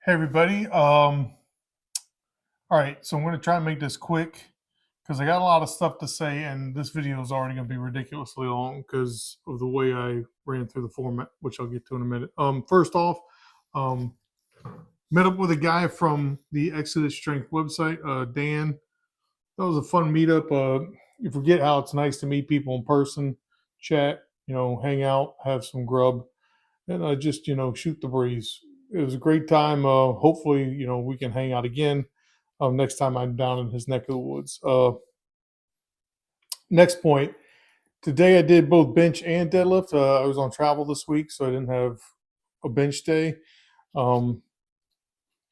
Hey everybody. All right, so I'm going to try and make this quick because I got a lot of stuff to say, and this video is already going to be ridiculously long because of the way I ran through the format, which I'll get to in a minute. First off, um, met up with a guy from the Exodus Strength website, Dan. That was a fun meetup. You forget how it's nice to meet people in person, chat, hang out, have some grub, and just shoot the breeze. It was a great time. Hopefully, we can hang out again next time I'm down in his neck of the woods. Next point. Today I did both bench and deadlift. I was on travel this week, so I didn't have a bench day. Um,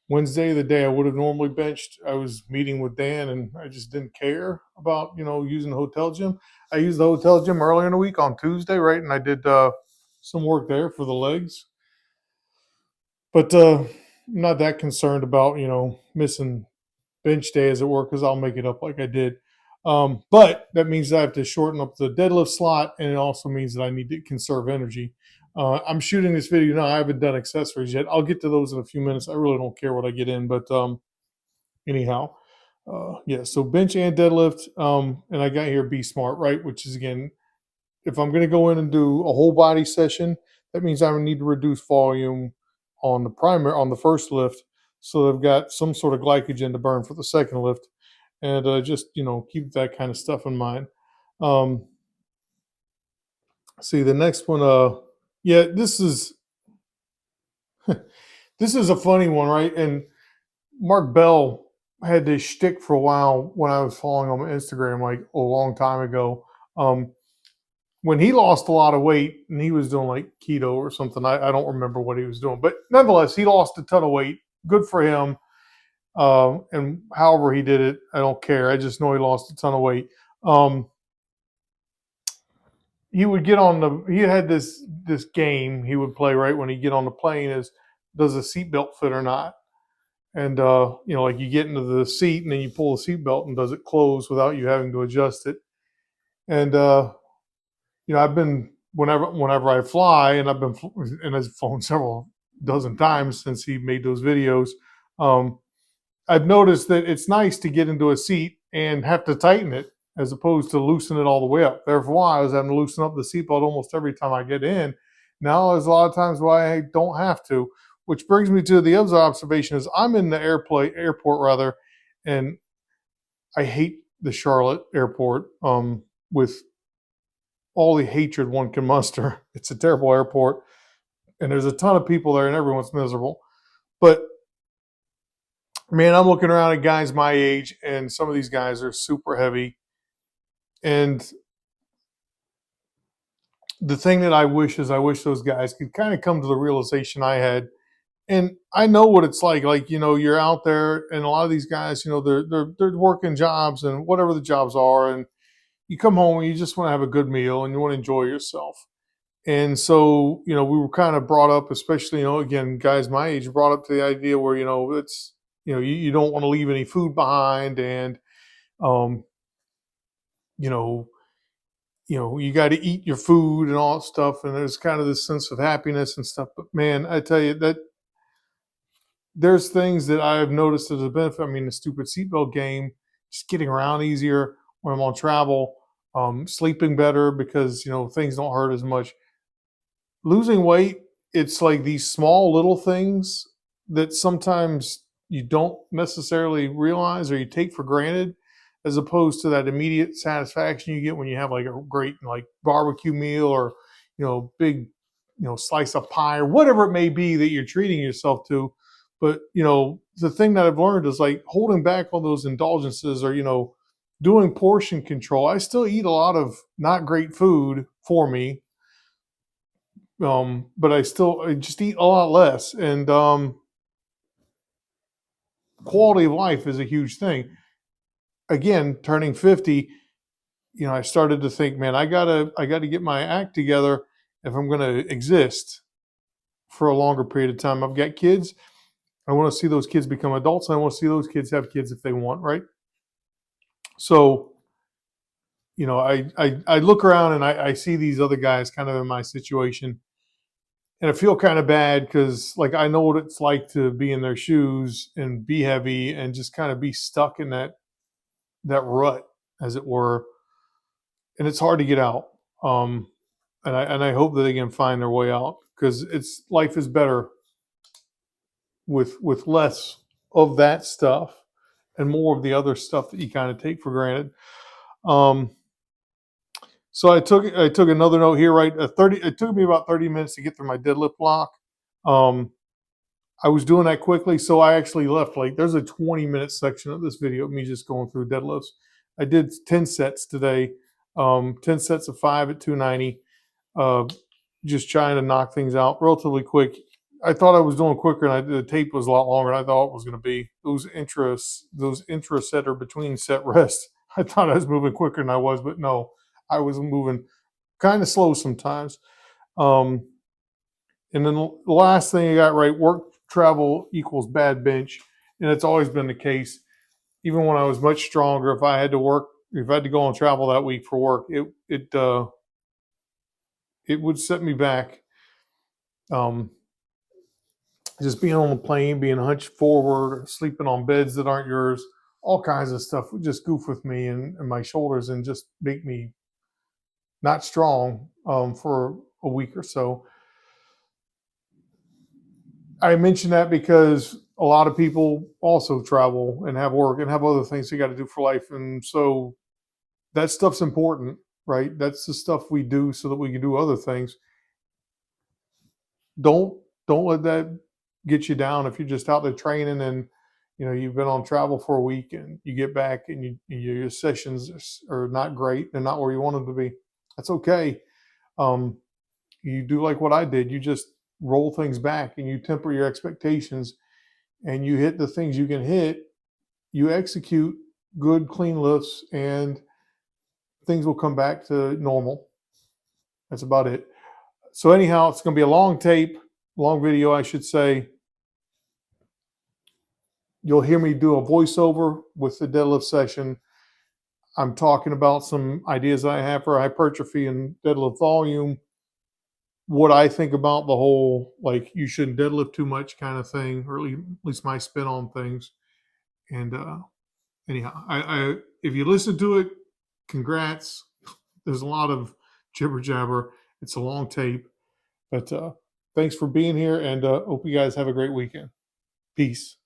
Wednesday, the day I would have normally benched, I was meeting with Dan, and I just didn't care about using the hotel gym. I used the hotel gym earlier in the week on Tuesday, right, and I did some work there for the legs. But I'm not that concerned about missing bench day as it were, because I'll make it up like I did. But that means I have to shorten up the deadlift slot, and it also means that I need to conserve energy. I'm shooting this video now. I haven't done accessories yet. I'll get to those in a few minutes. I really don't care what I get in, but anyhow, yeah. So bench and deadlift, and I got here Be Smart, right? Which is, again, if I'm going to go in and do a whole body session, that means I need to reduce volume on the first lift, so I've got some sort of glycogen to burn for the second lift, and just keep that kind of stuff in mind. See the next one. Yeah, this is this is a funny one, right? And Mark Bell had this shtick for a while when I was following him on Instagram, like a long time ago. When he lost a lot of weight and he was doing like keto or something, I don't remember what he was doing, but nonetheless, he lost a ton of weight. Good for him. And however he did it, I don't care. I just know he lost a ton of weight. He would get on he had this game he would play right when he get on the plane is, does the seatbelt fit or not? And like you get into the seat and then you pull the seatbelt, and does it close without you having to adjust it? And I've been whenever I fly, and I've flown several dozen times since he made those videos. I've noticed that it's nice to get into a seat and have to tighten it as opposed to loosen it all the way up. Therefore, I was having to loosen up the seatbelt almost every time I get in. Now there's a lot of times why I don't have to, which brings me to the other observation is I'm in the airport rather, and I hate the Charlotte airport with all the hatred one can muster. It's a terrible airport, and there's a ton of people there, and everyone's miserable. But man, I'm looking around at guys my age, and some of these guys are super heavy. And the thing that I wish those guys could kind of come to the realization I had. And I know what it's like. Like, you're out there, and a lot of these guys, they're working jobs and whatever the jobs are, and you come home and you just want to have a good meal and you want to enjoy yourself. And so, we were kind of brought up, especially, again, guys my age brought up to the idea where, it's, you don't want to leave any food behind, and, um, you know, you got to eat your food and all that stuff. And there's kind of this sense of happiness and stuff. But man, I tell you that there's things that I've noticed as a benefit. I mean, the stupid seatbelt game, just getting around easier when I'm on travel, sleeping better because, things don't hurt as much. Losing weight, it's like these small little things that sometimes you don't necessarily realize or you take for granted, as opposed to that immediate satisfaction you get when you have like a great like barbecue meal, or big slice of pie or whatever it may be that you're treating yourself to. But the thing that I've learned is like holding back on those indulgences, or doing portion control. I still eat a lot of not great food for me, but I just eat a lot less, and quality of life is a huge thing. Again, turning 50, I started to think, man, I gotta get my act together if I'm gonna exist for a longer period of time. I've got kids. I want to see those kids become adults. I want to see those kids have kids if they want, right? So, I look around and I see these other guys kind of in my situation, And I feel kind of bad because like I know what it's like to be in their shoes and be heavy and just kind of be stuck in that rut, as it were, and it's hard to get out. Um, and I hope that they can find their way out because it's life is better with less of that stuff and more of the other stuff that you kind of take for granted. Um, so I took another note here. Right, 30. It took me about 30 minutes to get through my deadlift block. Um, I was doing that quickly, so I actually left. Like, there's a 20-minute section of this video of me just going through deadlifts. I did 10 sets today, 10 sets of 5 at 290, just trying to knock things out relatively quick. I thought I was doing quicker, and the tape was a lot longer than I thought it was going to be. Those intra set or between set rests, I thought I was moving quicker than I was, but no, I was moving kind of slow sometimes. Um, and then the last thing I got right, work travel equals bad bench. And it's always been the case. Even when I was much stronger, if I had to go on travel that week for work, it would set me back. Just being on the plane, being hunched forward, sleeping on beds that aren't yours, all kinds of stuff would just goof with me and my shoulders and just make me not strong for a week or so. I mention that because a lot of people also travel and have work and have other things they got to do for life. And so that stuff's important, right? That's the stuff we do so that we can do other things. Don't let that get you down if you're just out there training and you've been on travel for a week and you get back and your sessions are not great. They're not where you want them to be. That's okay. You do like what I did. You just roll things back and you temper your expectations and you hit the things you can hit. You execute good, clean lifts and things will come back to normal. That's about it. So anyhow, it's going to be a long video, I should say. You'll hear me do a voiceover with the deadlift session. I'm talking about some ideas I have for hypertrophy and deadlift volume, what I think about the whole, like, you shouldn't deadlift too much kind of thing, or at least my spin on things. And anyhow, I if you listen to it, congrats. There's a lot of jibber jabber. It's a long tape, but thanks for being here, and hope you guys have a great weekend. Peace.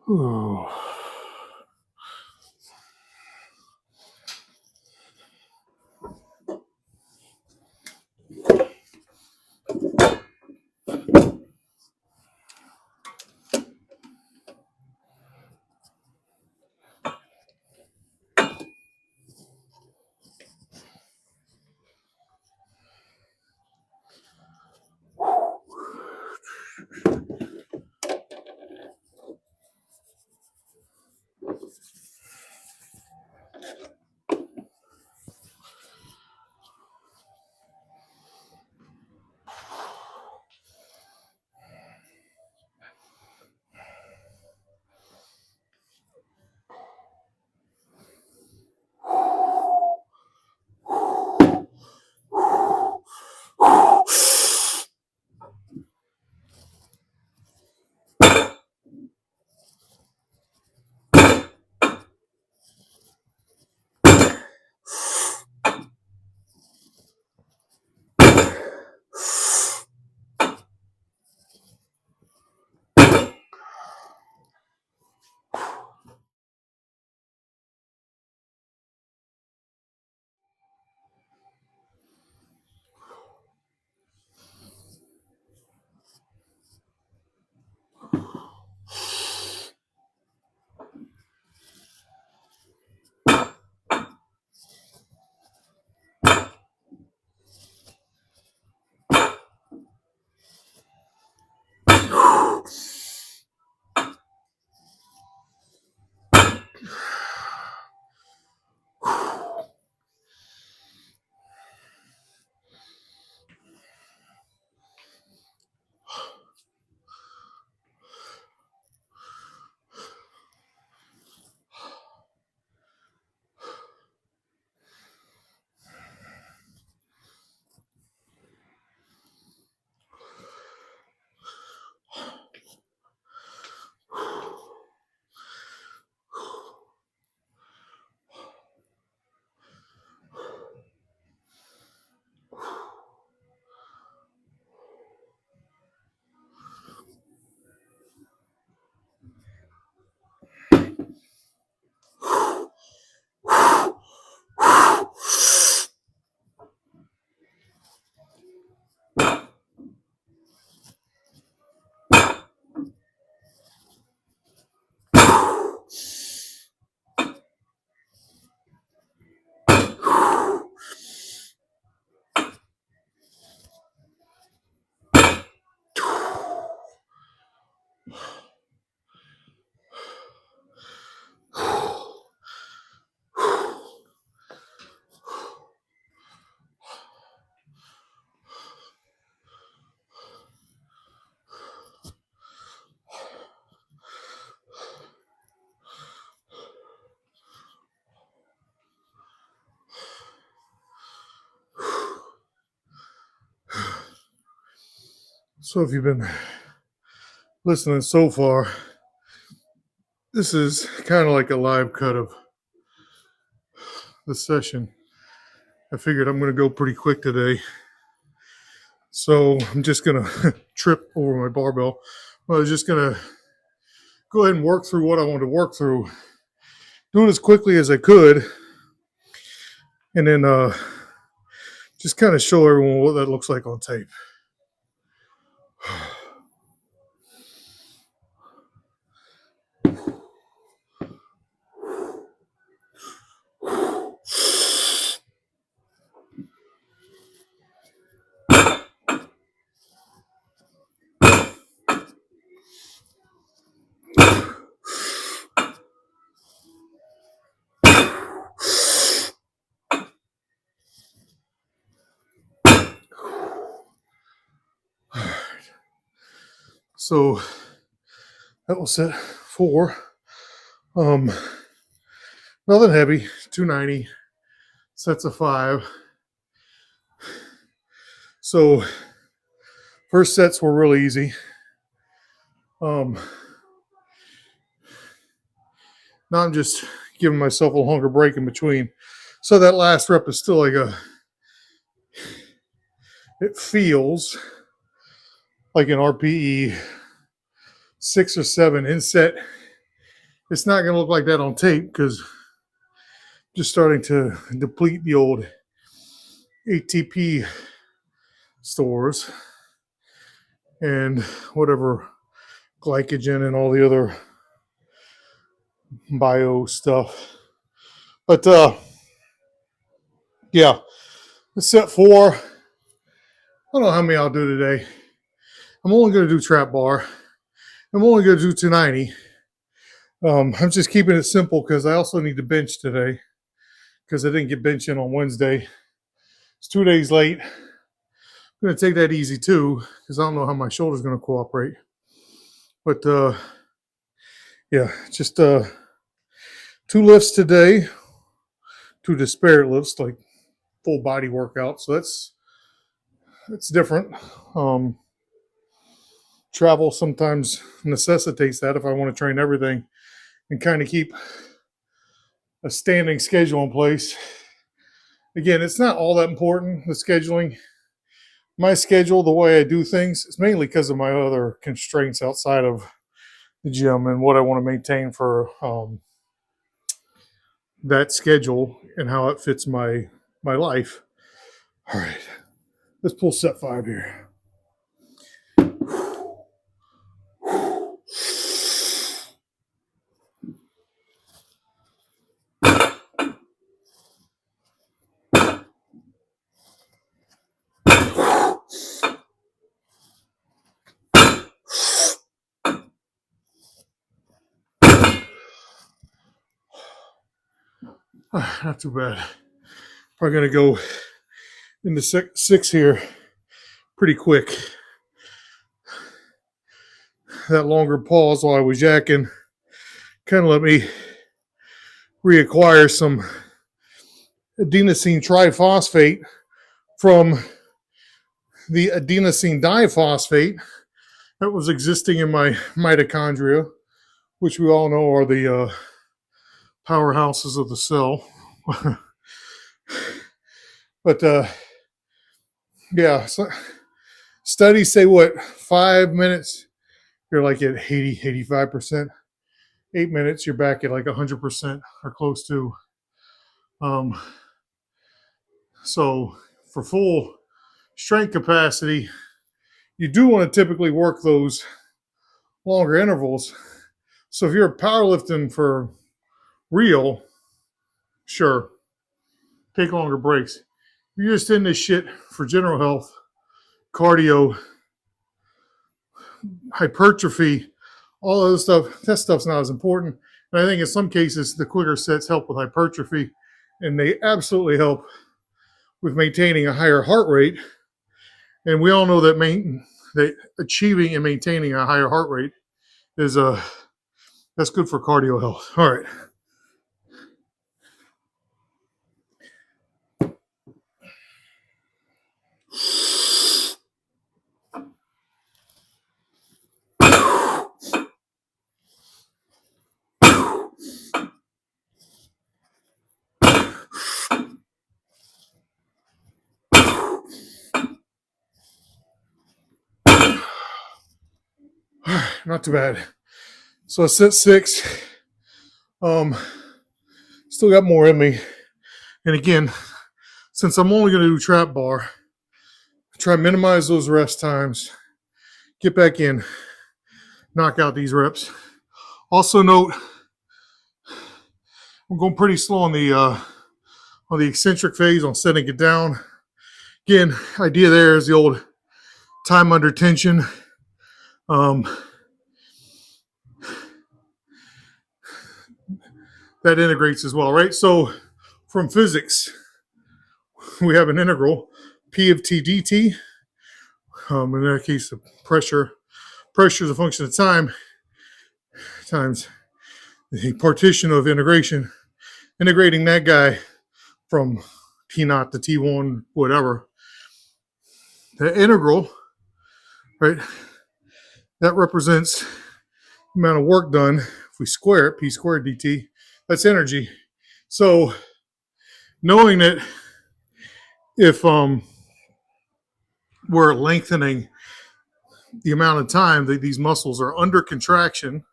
Ooh. So if you've been listening so far, this is kind of like a live cut of the session. I figured I'm going to go pretty quick today. So I'm just going to trip over my barbell. I was just going to go ahead and work through what I wanted to work through. Do it as quickly as I could. And then just kind of show everyone what that looks like on tape. So that was set 4. Nothing heavy, 290, sets of 5. So First sets were really easy. Now I'm just giving myself a longer break in between. So that last rep is still like it feels like an RPE 6 or 7 inset. It's not going to look like that on tape because I'm just starting to deplete the old ATP stores and whatever glycogen and all the other bio stuff. But yeah, set 4. I don't know how many I'll do today. I'm only going to do trap bar. I'm only going to do 290. I'm just keeping it simple because I also need to bench today because I didn't get benching on Wednesday. It's 2 days late. I'm going to take that easy too because I don't know how my shoulder's going to cooperate. But yeah, just 2 lifts today, 2 disparate lifts, like full body workout. So that's different. Travel sometimes necessitates that if I want to train everything and kind of keep a standing schedule in place. Again, it's not all that important, the scheduling. My schedule, the way I do things, is mainly because of my other constraints outside of the gym and what I want to maintain for that schedule and how it fits my life. All right, let's pull set 5 here. Not too bad. Probably going to go into 6 here pretty quick. That longer pause while I was yakking kind of let me reacquire some adenosine triphosphate from the adenosine diphosphate that was existing in my mitochondria, which we all know are the powerhouses of the cell. But yeah, so studies say 5 minutes, you're like at 80, 85%. 8 minutes, you're back at like 100% or close to. So for full strength capacity, you do want to typically work those longer intervals. So if you're powerlifting for real, sure, take longer breaks. If you're just in this shit for general health, cardio, hypertrophy, all of this stuff, that stuff's not as important. And I think in some cases, the quicker sets help with hypertrophy, and they absolutely help with maintaining a higher heart rate. And we all know that achieving and maintaining a higher heart rate is that's good for cardio health. All right. Not too bad. So I set 6. Still got more in me. And again, since I'm only going to do trap bar, try to minimize those rest times. Get back in. Knock out these reps. Also note, I'm going pretty slow on the eccentric phase on setting it down. Again, idea there is the old time under tension. That integrates as well, right? So from physics, we have an integral, P of T dt. In that case, the pressure is a function of time times the partition of integration. Integrating that guy from T naught to T1, whatever. The integral right? That represents the amount of work done. If we square it, P squared dt, that's energy. So knowing that if we're lengthening the amount of time that these muscles are under contraction,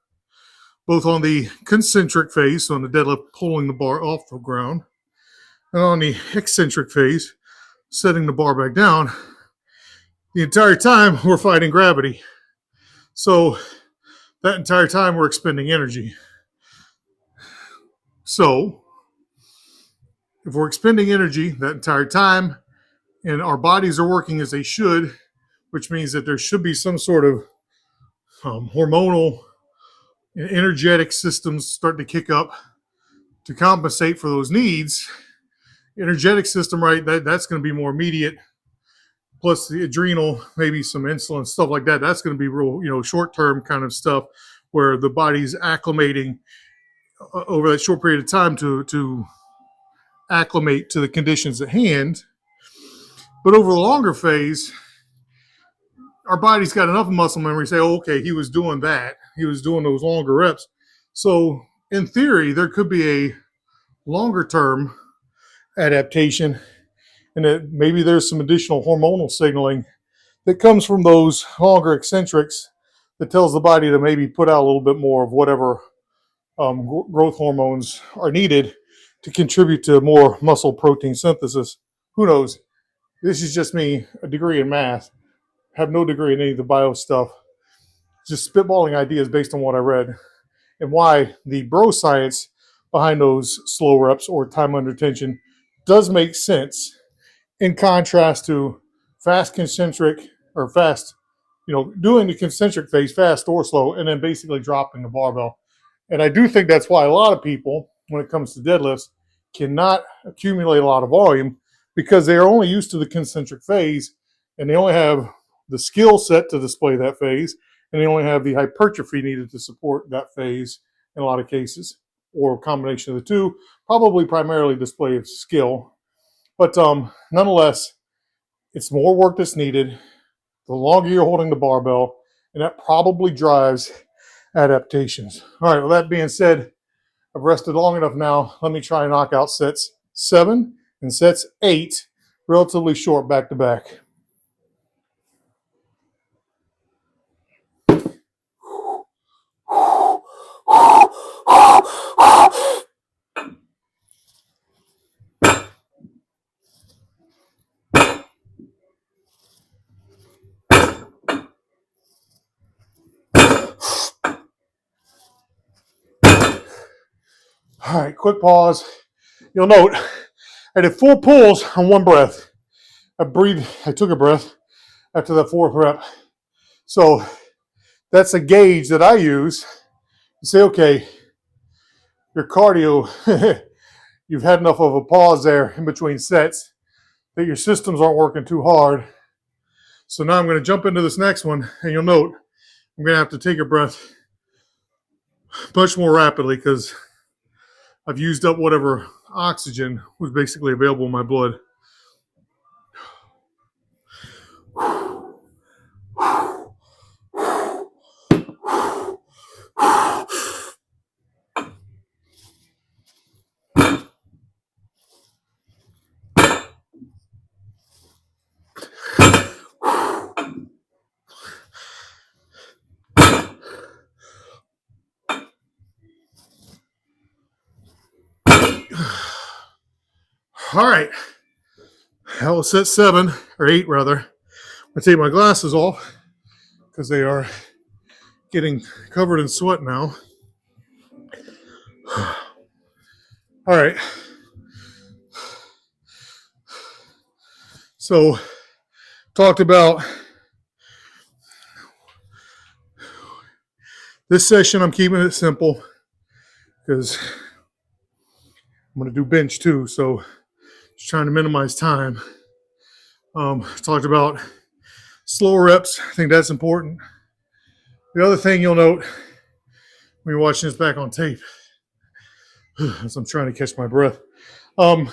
both on the concentric phase, so on the deadlift, pulling the bar off the ground, and on the eccentric phase, setting the bar back down, the entire time we're fighting gravity. So that entire time we're expending energy. So if we're expending energy that entire time and our bodies are working as they should, which means that there should be some sort of hormonal and energetic systems starting to kick up to compensate for those needs. Energetic system, right? That's going to be more immediate. Plus the adrenal, maybe some insulin, stuff like that. That's going to be real, short-term kind of stuff where the body's acclimating over that short period of time to acclimate to the conditions at hand. But over the longer phase, our body's got enough muscle memory to say, oh, okay, he was doing that. He was doing those longer reps. So in theory, there could be a longer term adaptation, and that maybe there's some additional hormonal signaling that comes from those longer eccentrics that tells the body to maybe put out a little bit more of whatever growth hormones are needed to contribute to more muscle protein synthesis. Who knows? This is just me, a degree in math. Have no degree in any of the bio stuff. Just spitballing ideas based on what I read and why the bro science behind those slow reps or time under tension does make sense in contrast to fast concentric or fast, doing the concentric phase fast or slow and then basically dropping the barbell. And I do think that's why a lot of people, when it comes to deadlifts, cannot accumulate a lot of volume because they are only used to the concentric phase and they only have the skill set to display that phase and they only have the hypertrophy needed to support that phase in a lot of cases, or a combination of the two, probably primarily display of skill. But nonetheless, it's more work that's needed the longer you're holding the barbell, and that probably drives adaptations. All right, with that being said, I've rested long enough now. Let me try and knock out sets 7 and sets 8, relatively short back to back. All right, quick pause. You'll note I did 4 pulls on one breath. I took a breath after that 4th rep. So that's a gauge that I use to say, okay, your cardio, you've had enough of a pause there in between sets that your systems aren't working too hard. So now I'm going to jump into this next one, and you'll note I'm going to have to take a breath much more rapidly because I've used up whatever oxygen was basically available in my blood. All right. That was set 7, or 8 rather. I'm going to take my glasses off because they are getting covered in sweat now. All right. So, talked about this session. I'm keeping it simple because I'm going to do bench too. So, just trying to minimize time. Talked about slower reps. I think that's important. The other thing you'll note when you're watching this back on tape, as I'm trying to catch my breath, I'm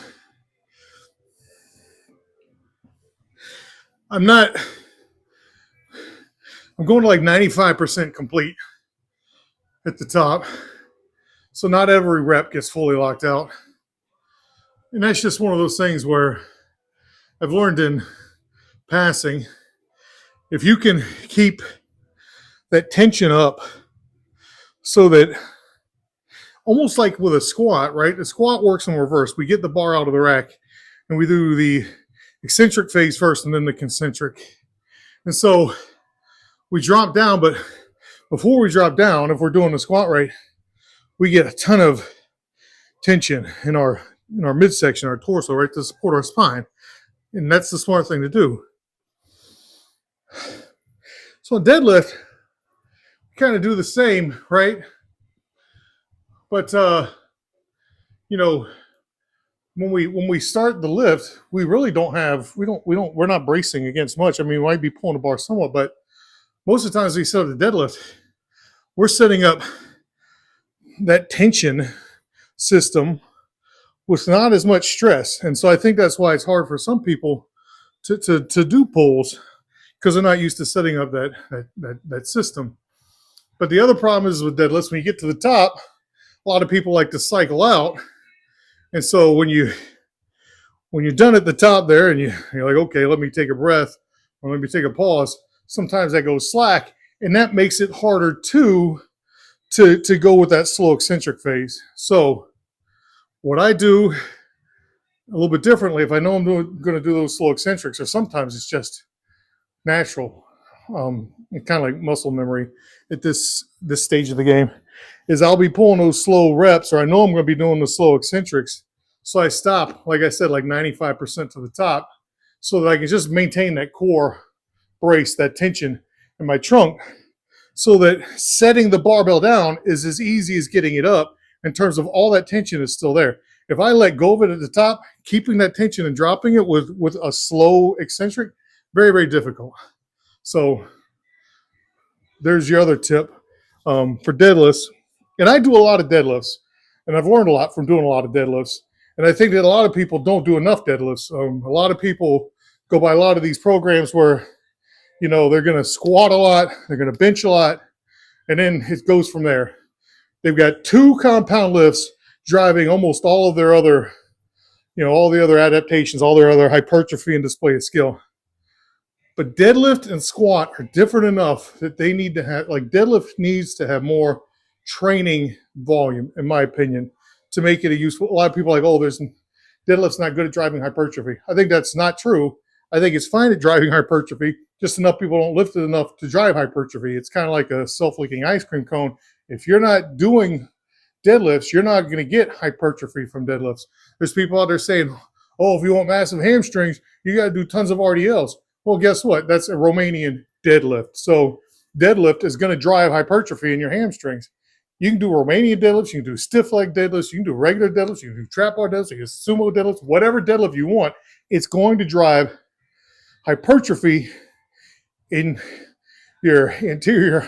I'm going to like 95% complete at the top. So not every rep gets fully locked out. And that's just one of those things where I've learned in passing, if you can keep that tension up so that almost like with a squat, right? The squat works in reverse. We get the bar out of the rack and we do the eccentric phase first and then the concentric. And so we drop down, but before we drop down, if we're doing the squat right, we get a ton of tension in our midsection, our torso, right, to support our spine. And that's the smart thing to do. So in deadlift, we kind of do the same, right? But when we start the lift, we really we're not bracing against much. I mean, we might be pulling the bar somewhat, but most of the times we set up the deadlift, we're setting up that tension system with not as much stress. And so I think that's why it's hard for some people to do pulls, because they're not used to setting up that system. But the other problem is with deadlifts, when you get to the top, a lot of people like to cycle out. And so when you're done at the top there and you're like, okay, let me take a breath or let me take a pause, sometimes that goes slack, and that makes it harder to go with that slow eccentric phase. So what I do a little bit differently, if I know I'm going to do those slow eccentrics, or sometimes it's just natural, kind of like muscle memory at this stage of the game, is I'll be pulling those slow reps, or I know I'm going to be doing the slow eccentrics. So I stop, like I said, like 95% to the top, so that I can just maintain that core brace, that tension in my trunk, so that setting the barbell down is as easy as getting it up in terms of all that tension is still there. If I let go of it at the top, keeping that tension and dropping it with a slow eccentric, very, very difficult. So there's your other tip for deadlifts. And I do a lot of deadlifts, and I've learned a lot from doing a lot of deadlifts. And I think that a lot of people don't do enough deadlifts. A lot of people go by a lot of these programs where, they're going to squat a lot, they're going to bench a lot, and then it goes from there. They've got 2 compound lifts driving almost all of their other, all the other adaptations, all their other hypertrophy and display of skill. But deadlift and squat are different enough that they need to have, like, deadlift needs to have more training volume, in my opinion, to make it a useful. A lot of people are like, oh, deadlift's not good at driving hypertrophy. I think that's not true. I think it's fine at driving hypertrophy, just enough people don't lift it enough to drive hypertrophy. It's kind of like a self-leaking ice cream cone. If you're not doing deadlifts, you're not going to get hypertrophy from deadlifts. There's people out there saying, oh, if you want massive hamstrings, you got to do tons of RDLs. Well, guess what? That's a Romanian deadlift. So deadlift is going to drive hypertrophy in your hamstrings. You can do Romanian deadlifts, you can do stiff leg deadlifts, you can do regular deadlifts, you can do trap bar deadlifts, you can do sumo deadlifts, whatever deadlift you want. It's going to drive hypertrophy in your anterior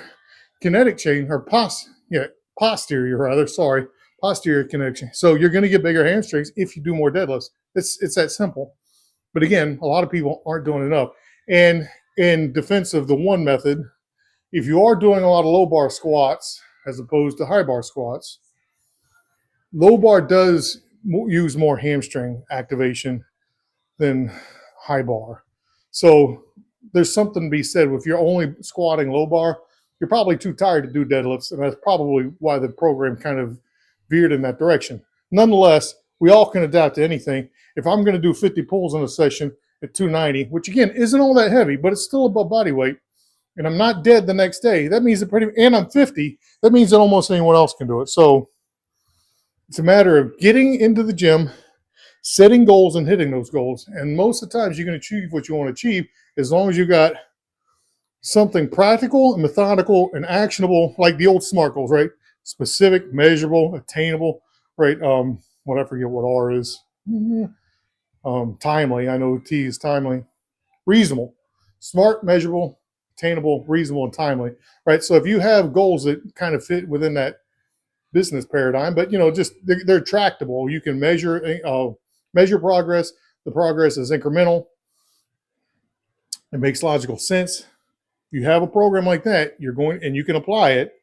kinetic chain, or posterior connection. So you're going to get bigger hamstrings if you do more deadlifts. It's that simple. But again, a lot of people aren't doing enough. And in defense of the one method, if you are doing a lot of low bar squats as opposed to high bar squats, low bar does use more hamstring activation than high bar. So there's something to be said. If you're only squatting low bar, you're probably too tired to do deadlifts, and that's probably why the program kind of veered in that direction. Nonetheless, we all can adapt to anything. If I'm going to do 50 pulls in a session at 290, which again isn't all that heavy, but it's still above body weight, and I'm not dead the next day, that means and I'm 50, that means that almost anyone else can do it. So it's a matter of getting into the gym, setting goals and hitting those goals. And most of the times you can achieve what you want to achieve as long as you got something practical and methodical and actionable, like the old SMART goals, right? Specific, measurable, attainable, right? I forget what R is. Timely. I know T is timely. Reasonable. SMART, measurable, attainable, reasonable, and timely, right? So if you have goals that kind of fit within that business paradigm, but just they're tractable. You can measure progress. The progress is incremental. It makes logical sense. You have a program like that, you're going and you can apply it,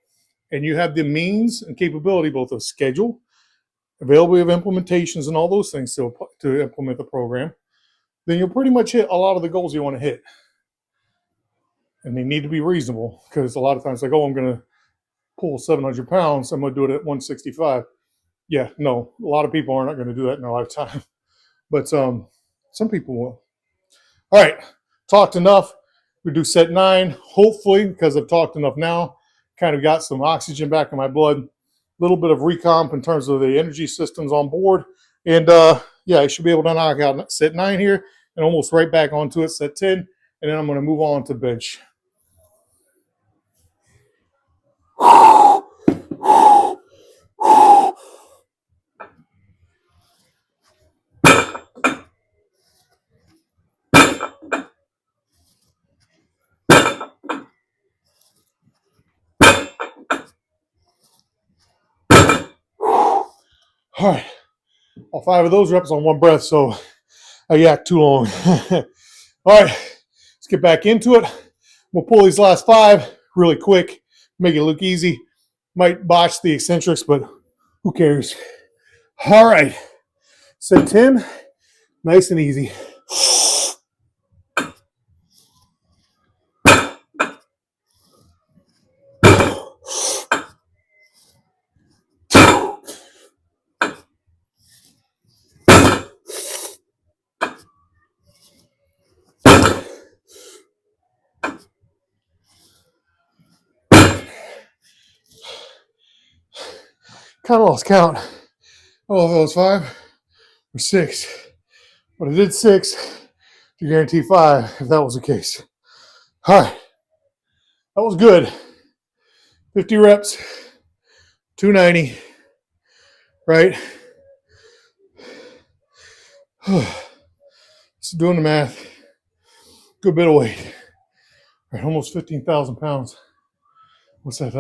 and you have the means and capability both of schedule, availability of implementations, and all those things to implement the program, then you'll pretty much hit a lot of the goals you want to hit. And they need to be reasonable, because a lot of times, like, oh, I'm going to pull 700 pounds, I'm going to do it at 165. Yeah, no, a lot of people are not going to do that in their lifetime, but some people will. All right, talked enough. We do set 9. Hopefully, because I've talked enough now, kind of got some oxygen back in my blood, a little bit of recomp in terms of the energy systems on board. And yeah, I should be able to knock out set 9 here and almost right back onto it, set 10. And then I'm going to move on to bench. All right, all 5 of those reps on one breath, so I got too long. All right, let's get back into it. We'll pull these last 5 really quick, make it look easy. Might botch the eccentrics, but who cares? All right, set 10, nice and easy. Kind of lost count. Oh, that was 5 or 6, but I did 6 to guarantee 5 if that was the case. All right, that was good. 50 reps, 290, right? So doing the math, good bit of weight. All right, almost 15,000 pounds. What's that?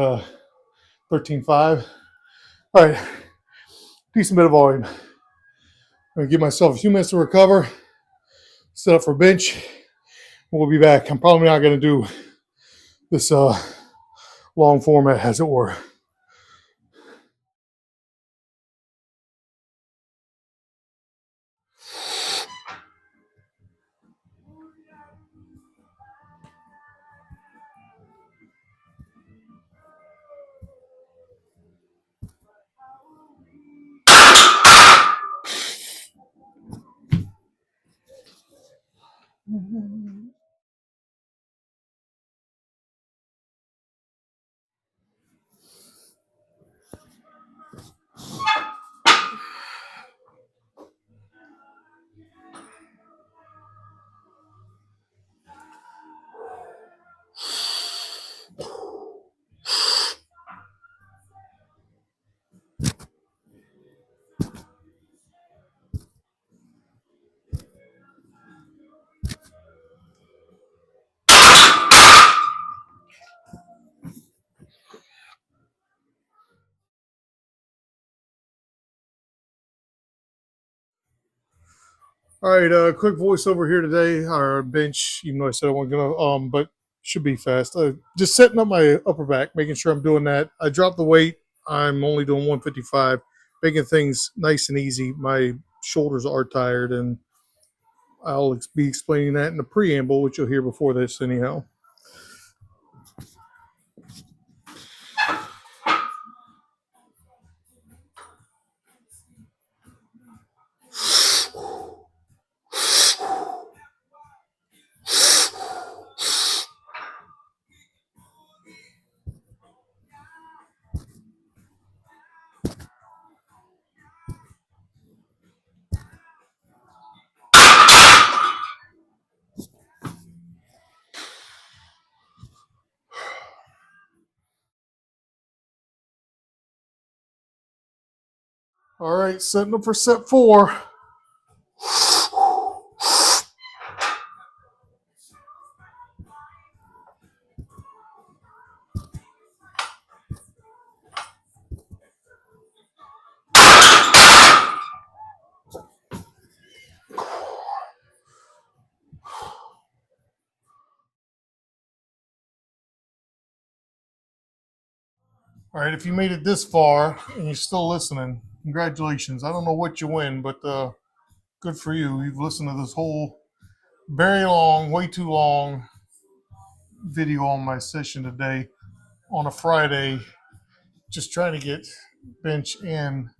13.5. All right, decent bit of volume. I'm gonna give myself a few minutes to recover, set up for bench. We'll be back. I'm probably not gonna do this long format, as it were. All right, quick voiceover here today. Our bench, even though I said I wasn't gonna, but should be fast. Just setting up my upper back, making sure I'm doing that. I dropped the weight. I'm only doing 155, making things nice and easy. My shoulders are tired, and I'll be explaining that in the preamble, which you'll hear before this, anyhow. All right, setting up for set 4. All right, if you made it this far and you're still listening, congratulations. I don't know what you win, but good for you. You've listened to this whole very long, way too long video on my session today on a Friday, just trying to get bench and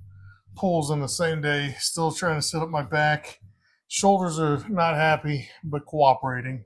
pulls on the same day. Still trying to set up my back. Shoulders are not happy, but cooperating.